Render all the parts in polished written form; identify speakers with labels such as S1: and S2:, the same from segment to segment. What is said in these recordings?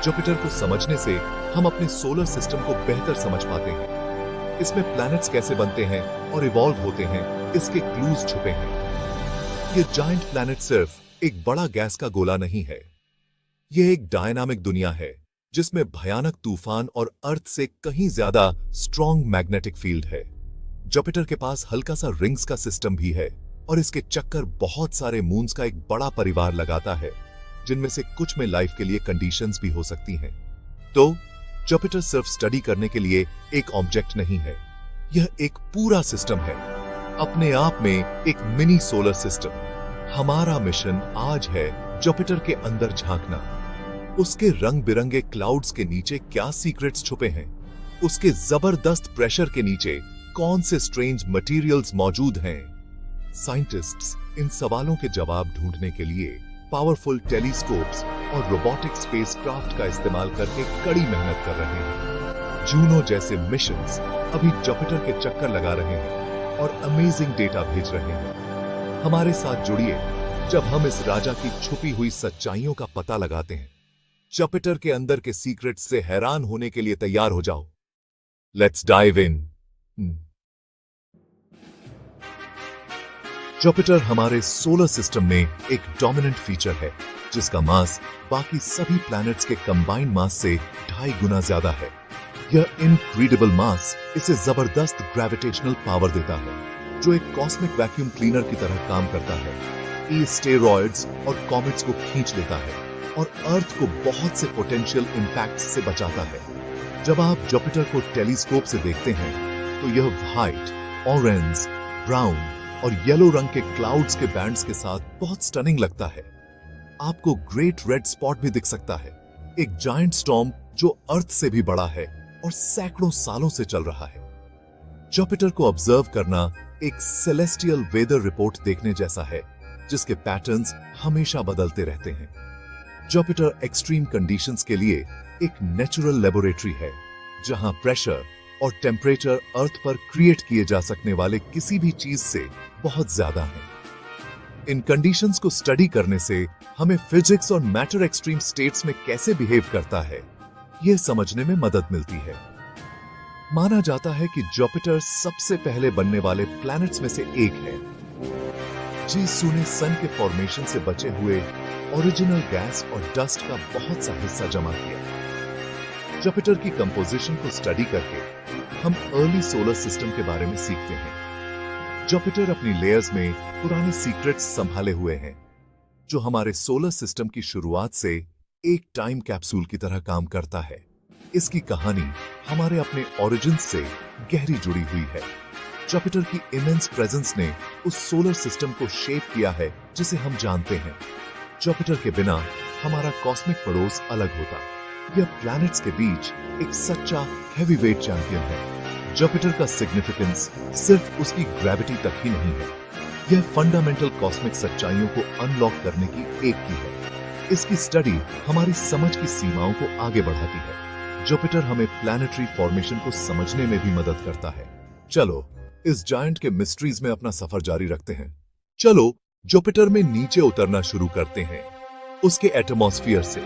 S1: Jupiter को समझने से हम अपने सोलर सिस्टम को बेहतर समझ पाते हैं। इसमें प्लैनेट्स कैसे बनते हैं और इवॉल्व होते हैं, इसके क्लूज छुपे हैं। ये जायंट प्लैनेट सिर्फ एक बड़ा गैस का गोला नहीं है। यह एक डायनामिक दुनिया है जिसमें भयानक तूफान और अर्थ से कहीं ज्यादा स्ट्रॉन्ग मैग्नेटिक फील्ड है। जुपिटर के पास हल्का सा रिंग्स का सिस्टम भी है और इसके चक्कर बहुत सारे मून्स का एक बड़ा परिवार लगाता है, जिनमें से कुछ में लाइफ के लिए कंडीशंस भी हो सकती हैं। तो जुपिटर सिर्फ स्टडी करने के लिए एक ऑब्जेक्ट नहीं है, यह एक पूरा सिस्टम है, अपने आप में एक मिनी सोलर सिस्टम। हमारा मिशन आज है जुपिटर के अंदर झांकना, उसके रंग बिरंगे क्लाउड्स के नीचे क्या सीक्रेट्स छुपे हैं, उसके जबरदस्त प्रेशर के नीचे कौन से स्ट्रेंज मटेरियल्स मौजूद हैं। साइंटिस्ट्स इन सवालों के जवाब ढूंढने के लिए पावरफुल टेलीस्कोप्स और रोबोटिक स्पेसक्राफ्ट का इस्तेमाल करके कड़ी मेहनत कर रहे हैं। जूनो जैसे मिशंस अभी जुपिटर के चक्कर लगा रहे हैं और अमेजिंग डेटा भेज रहे हैं। हमारे साथ जुड़िए जब हम इस राजा की छुपी हुई सच्चाइयों का पता लगाते हैं। जुपिटर के अंदर के सीक्रेट्स से हैरान होने के लिए तैयार हो जाओ। Let's dive in. जुपिटर हमारे सोलर सिस्टम में एक डोमिनेंट फीचर है, जिसका मास बाकी सभी प्लैनेट्स के कंबाइंड मास से 2.5 गुना ज्यादा है। यह इनक्रेडिबल मास इसे जबरदस्त ग्रेविटेशनल पावर देता है, जो एक कॉस्मिक वैक्यूम क्लीनर की तरह काम करता है। ये स्टेरॉइड्स और कॉमेट्स को खींच लेता है और अर्थ को बहुत से पोटेंशियल इंपैक्ट्स से बचाता है। जब आप जुपिटर को टेलीस्कोप से देखते हैं तो यह व्हाइट, ऑरेंज, ब्राउन और येलो रंग के क्लाउड्स के बैंड्स के साथ बहुत स्टनिंग लगता है। आपको ग्रेट रेड स्पॉट भी दिख सकता है, एक जायंट स्टॉर्म जो अर्थ से भी बड़ा है और सैकड़ों सालों से चल रहा है। जुपिटर को ऑब्जर्व करना एक सेलेस्टियल वेदर रिपोर्ट देखने जैसा है, जिसके पैटर्न्स हमेशा बदलते रहते हैं। जुपिटर एक्सट्रीम कंडीशंस के लिए एक नेचुरल लेबोरेटरी है, जहां प्रेशर और टेम्परेचर अर्थ पर क्रिएट किए जा सकने वाले किसी भी चीज से बहुत ज्यादा है। इन कंडीशंस को स्टडी करने से हमें फिजिक्स और मैटर एक्सट्रीम स्टेट्स में कैसे बिहेव करता है, यह समझने में मदद मिलती है। माना जाता है कि जुपिटर सबसे पहले बनने वाले प्लैनेट्स में से एक है। जीसू ने सन के फॉर्मेशन से बचे हुए ओरिजिनल गैस और डस्ट का बहुत सा हिस्सा जमा किया। जुपिटर की कंपोजिशन को स्टडी करके हम अर्ली सोलर सिस्टम के बारे में सीखते हैं। जुपिटर अपनी लेयर्स में पुराने सीक्रेट्स संभाले हुए हैं, जो हमारे सोलर सिस्टम की शुरुआत से एक टाइम कैप्सूल की तरह काम करता है। इसकी कहानी हमारे अपने ओरिजिन से गहरी जुड़ी हुई है। जुपिटर की इमेंस प्रेजेंस ने उस सोलर सिस्टम को शेप किया है जिसे हम जानते हैं। जुपिटर के बिना हमारा कॉस्मिक पड़ोस अलग होता। यह प्लैनेट्स के बीच एक सच्चा हैवीवेट चैंपियन है। जुपिटर का सिग्निफिकेंस सिर्फ उसकी ग्रेविटी तक ही नहीं है, यह फंडामेंटल कॉस्मिक सच्चाइयों को अनलॉक करने की एक की है। इसकी स्टडी हमारी समझ की सीमाओं को आगे बढ़ाती है। जुपिटर हमें प्लैनेटरी फॉर्मेशन को समझने में भी मदद करता है। चलो इस जायंट के मिस्ट्रीज में अपना सफर जारी रखते हैं। चलो जुपिटर में नीचे उतरना शुरू करते हैं, उसके एटमॉस्फेयर से।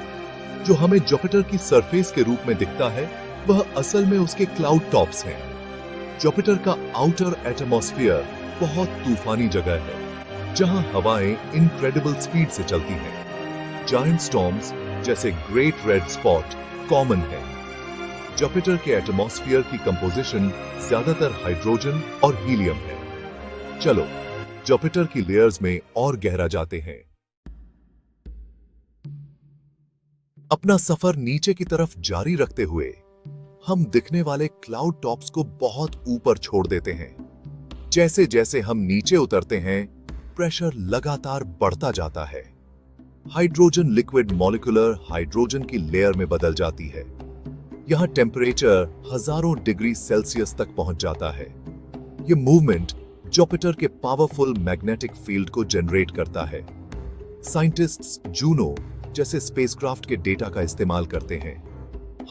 S1: जो हमें जुपिटर की सरफेस के रूप में दिखता है, वह असल में उसके क्लाउड टॉप्स हैं। जुपिटर का आउटर एटमॉस्फेयर बहुत तूफानी जगह है, जहां हवाएं इनक्रेडिबल स्पीड से चलती हैं। जायंट स्टॉर्म्स जैसे ग्रेट रेड स्पॉट कॉमन है। जुपिटर के एटमॉस्फेयर की कंपोजिशन ज्यादातर हाइड्रोजन और हीलियम है। चलो जुपिटर की लेयर्स में और गहरा जाते हैं। अपना सफर नीचे की तरफ जारी रखते हुए हम दिखने वाले क्लाउड टॉप्स को बहुत ऊपर छोड़ देते हैं। जैसे जैसे हम नीचे उतरते हैं, प्रेशर लगातार बढ़ता जाता है। हाइड्रोजन लिक्विड मॉलिक्यूलर हाइड्रोजन की लेयर में बदल जाती है। यहां टेम्परेचर हजारों डिग्री सेल्सियस तक पहुंच जाता है। यह मूवमेंट जुपिटर के पावरफुल मैग्नेटिक फील्ड को जनरेट करता है। साइंटिस्ट्स जूनो जैसे स्पेसक्राफ्ट के डेटा का इस्तेमाल करते हैं।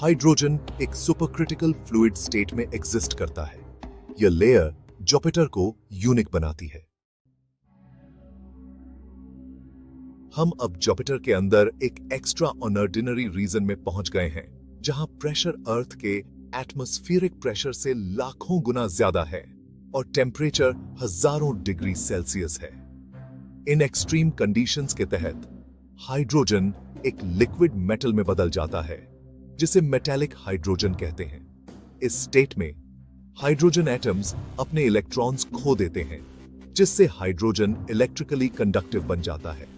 S1: हाइड्रोजन एक सुपरक्रिटिकल फ्लूइड स्टेट में एग्जिस्ट करता है। यह लेयर जुपिटर को यूनिक बनाती है। हम अब जुपिटर के अंदर एक एक्स्ट्रा ऑर्डिनरी रीजन में पहुंच गए हैं, जहां प्रेशर अर्थ के एटमॉस्फेरिक प्रेशर से लाखों गुना ज्यादा है और टेम्परेचर हजारों डिग्री सेल्सियस है। इन एक्सट्रीम कंडीशंस के तहत हाइड्रोजन एक लिक्विड मेटल में बदल जाता है, जिसे मेटालिक हाइड्रोजन कहते हैं। इस स्टेट में हाइड्रोजन एटम्स अपने इलेक्ट्रॉन्स खो देते हैं, जिससे हाइड्रोजन इलेक्ट्रिकली कंडक्टिव बन जाता है।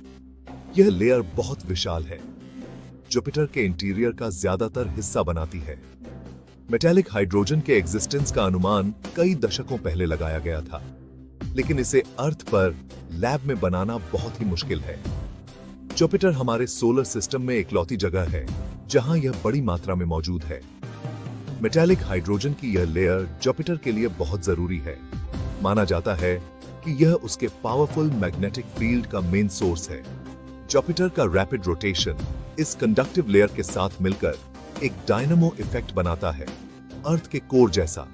S1: यह लेयर बहुत विशाल है, जुपिटर के इंटीरियर का ज्यादातर हिस्सा बनाती है। मेटालिक हाइड्रोजन के एग्जिस्टेंस का अनुमान कई दशकों पहले लगाया गया था, लेकिन इसे अर्थ पर लैब में बनाना बहुत ही मुश्किल है। जुपिटर हमारे सोलर सिस्टम में इकलौती जगह है जहां यह बड़ी मात्रा में मौजूद है। मेटालिक हाइड्रोजन की यह लेयर जुपिटर के लिए बहुत जरूरी है। माना जाता है कि यह उसके पावरफुल मैग्नेटिक फील्ड का मेन सोर्स है। जुपिटर का रैपिड रोटेशन इस कंडक्टिव लेयर के साथ मिलकर एक डायनामो इफेक्ट बनाता है, अर्थ के कोर जैसा।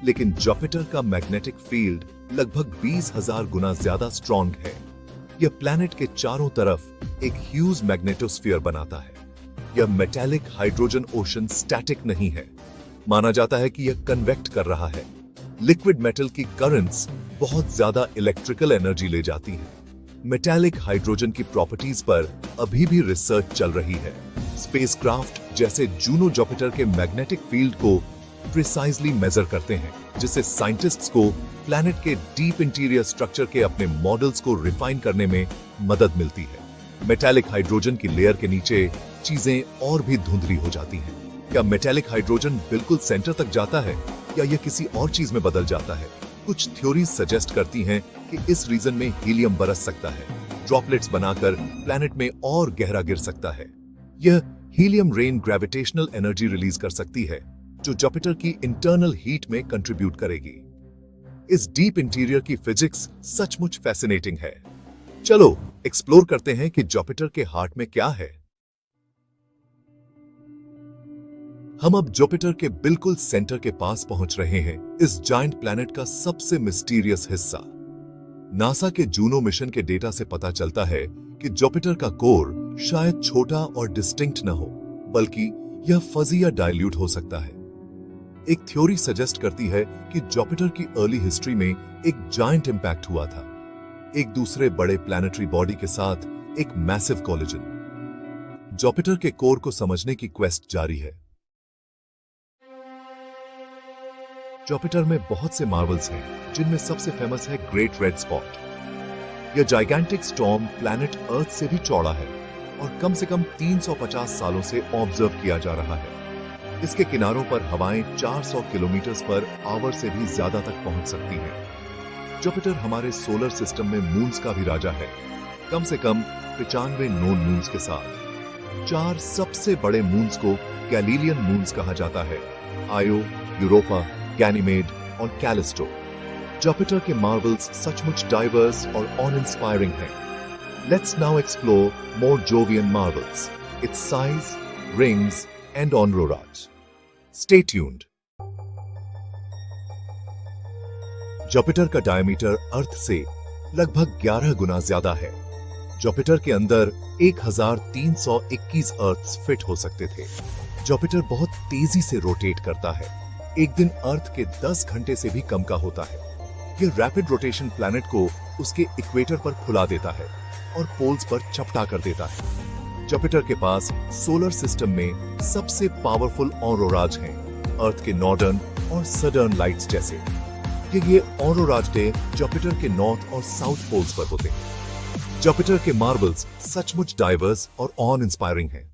S1: लेकिन जुपिटर का मैग्नेटिक फील्ड लगभग 20,000 गुना ज्यादा स्ट्रॉन्ग है। यह प्लैनेट के चारों तरफ एक ह्यूज मैग्नेटोस्फीयर बनाता है। यह मेटालिक हाइड्रोजन ओशन स्टैटिक नहीं है। माना जाता है कि यह कन्वेक्ट कर रहा है। लिक्विड मेटल की करंट्स बहुत ज्यादा इलेक्ट्रिकल एनर्जी ले जाती हैं। मेटालिक हाइड्रोजन की प्रॉपर्टीज पर अभी भी रिसर्च चल रही है। स्पेसक्राफ्ट जैसे जूनो जुपिटर के मैग्नेटिक फील्ड को प्रिसाइजली मेजर करते हैं, जिससे साइंटिस्ट्स को प्लैनेट के डीप इंटीरियर स्ट्रक्चर के अपने मॉडल्स को रिफाइन करने में मदद मिलती है। मेटालिक हाइड्रोजन की लेयर के नीचे चीजें और भी धुंधली हो जाती हैं। क्या मेटालिक हाइड्रोजन बिल्कुल सेंटर तक जाता है या यह किसी और चीज में बदल जाता है? कुछ थ्योरीज सजेस्ट करती हैं कि इस रीजन में हीलियम बरस सकता है, ड्रॉपलेट्स बनाकर प्लैनेट में और गहरा गिर सकता है। यह helium rain gravitational energy release कर सकती है, जो जुपिटर की इंटरनल हीट में कंट्रीब्यूट करेगी। इस डीप इंटीरियर की फिजिक्स सचमुच फैसिनेटिंग है। चलो एक्सप्लोर करते हैं कि जुपिटर के हार्ट में क्या है। हम अब जुपिटर के बिल्कुल सेंटर के पास पहुंच रहे हैं, इस जायंट प्लैनेट का सबसे मिस्टीरियस हिस्सा। नासा के जूनो मिशन के डेटा से पता चलता है कि जुपिटर का कोर शायद छोटा और डिस्टिंक्ट न हो, बल्कि यह फजी या डाइल्यूट हो सकता है। एक थ्योरी सजेस्ट करती है कि जुपिटर की अर्ली हिस्ट्री में एक जायंट इंपैक्ट हुआ था, एक दूसरे बड़े प्लैनेटरी बॉडी के साथ एक मैसिव कोलिजन। जुपिटर के कोर को समझने की क्वेस्ट जारी है। जुपिटर में बहुत से मार्वल्स हैं, जिनमें सबसे फेमस है ग्रेट रेड स्पॉट। यह जाइगैंटिक स्टॉर्म प्लैनेट अर्थ से भी चौड़ा है और कम से कम 350 सालों से ऑब्जर्व किया जा रहा है। इसके किनारों पर हवाएं 400 किलोमीटर पर आवर से भी ज्यादा तक पहुंच सकती हैं। जुपिटर हमारे सोलर सिस्टम में मून्स का भी राजा है, कम से कम 95 नोन मून्स के साथ। 4 सबसे बड़े मून्स को गैलीलियन मून्स कहा जाता है: आयो, यूरोपा, गैनीमेड और कैलिस्टो। जुपिटर के मार्वल्स सचमुच डाइवर्स और ऑन इंस्पायरिंग हैं। Let's now explore more Jovian marvels, its size, rings and auroras. Stay tuned. Jupiter का डायमीटर अर्थ से लगभग 11 गुना ज्यादा है। जुपिटर के अंदर 1321 अर्थ्स फिट हो सकते थे। जुपिटर बहुत तेजी से रोटेट करता है, एक दिन अर्थ के 10 घंटे से भी कम का होता है। यह रैपिड रोटेशन प्लैनेट को उसके इक्वेटर पर खुला देता है और पोल्स पर चपटा कर देता है। जुपिटर के पास सोलर सिस्टम में सबसे पावरफुल ऑरोराज हैं, अर्थ के नॉर्दर्न और सदर्न लाइट्स जैसे। ये ऑरोराज डे जुपिटर के नॉर्थ और साउथ पोल्स पर होते हैं। जुपिटर के मार्वल्स सचमुच डाइवर्स और ऑन इंस्पायरिंग हैं।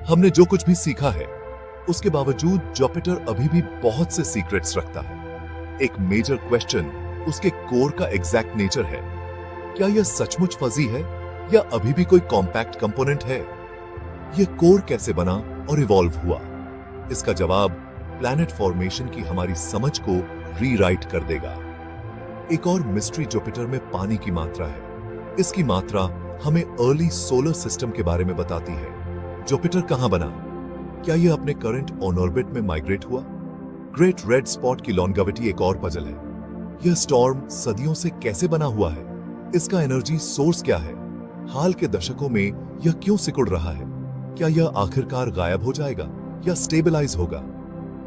S1: हमने जो कुछ भी सीखा है, उसके बावजूद जुपिटर अभी भी बहुत से सीक्रेट्स रखता है। एक मेजर क्वेश्चन उसके कोर का एग्जैक्ट नेचर है। क्या यह सचमुच फजी है या अभी भी कोई कॉम्पैक्ट कंपोनेंट है? यह कोर कैसे बना और इवॉल्व हुआ? इसका जवाब प्लैनेट फॉर्मेशन की हमारी समझ को रीराइट कर देगा। एक और मिस्ट्री जुपिटर में पानी की मात्रा है। इसकी मात्रा हमें अर्ली सोलर सिस्टम के बारे में बताती है। जुपिटर कहां बना? क्या यह अपने करंट ऑन ऑर्बिट में माइग्रेट हुआ? ग्रेट रेड स्पॉट की लॉन्गेविटी एक और पजल है। यह स्टॉर्म सदियों से कैसे बना हुआ है? इसका एनर्जी सोर्स क्या है? हाल के दशकों में यह क्यों सिकुड़ रहा है? क्या यह आखिरकार गायब हो जाएगा या स्टेबलाइज होगा?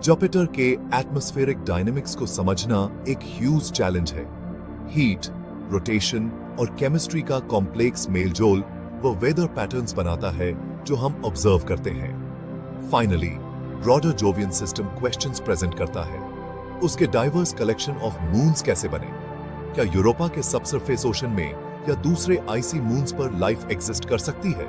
S1: जुपिटर के एटमॉस्फेरिक डायनेमिक्स को समझना एक ह्यूज चैलेंज है। हीट, रोटेशन और केमिस्ट्री का कॉम्प्लेक्स मेलजोल वो वेदर पैटर्न्स बनाता है जो हम ऑब्जर्व करते हैं। Finally, broader Jovian system questions present करता है। उसके डाइवर्स कलेक्शन ऑफ मून्स कैसे बने? क्या यूरोपा के सबसरफेस ओशन में या दूसरे आइसी मून्स पर लाइफ एग्जिस्ट कर सकती है?